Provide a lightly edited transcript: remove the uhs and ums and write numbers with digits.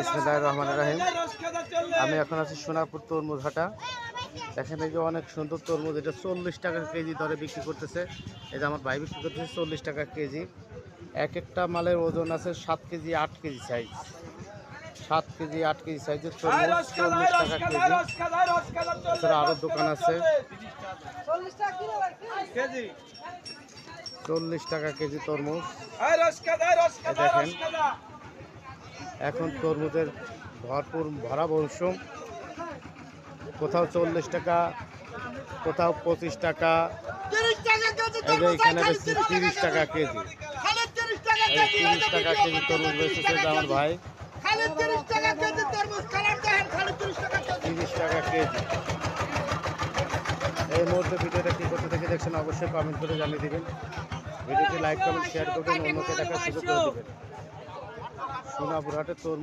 বিসমিল্লাহির রহমানির রহিম। আমি এখন আছি সোনাপুর তরমুজ হাটা। দেখেন এই যে অনেক সুন্দর তরমুজ, এটা 40 টাকা কেজি দরে বিক্রি করতেছে। এই যে আমার ভাই বিক্রি করতেছে 40 টাকা কেজি। এক একটা মালের ওজন আছে 7 KG 8 KG size. 7 KG 8 KG সাইজের তরমুজ 40 টাকা কেজি। এছাড়া আরও দোকান আছে 40 টাকা কেজি তরমুজ। দেখেন এখন তরমুজের ভরপুর ভরা মৌসুম। কোথাও 40 টাকা, কোথাও 25 টাকা, এই যে এখানে বেশি 30 টাকা কেজি। 30 টাকা কেজি তরমুজ বেচতেছে আমার ভাই, 30 টাকা কেজি। এই মুহূর্তে ভিডিওটা কি করতে থেকে দেখছেন অবশ্যই কমেন্ট করে জানিয়ে দিবেন। ভিডিওটি লাইক কমেন্ট শেয়ার করবেন, অন্যকে দেখার সুযোগ করে দেবেন। সোনাপুর হাটে তরমুজ।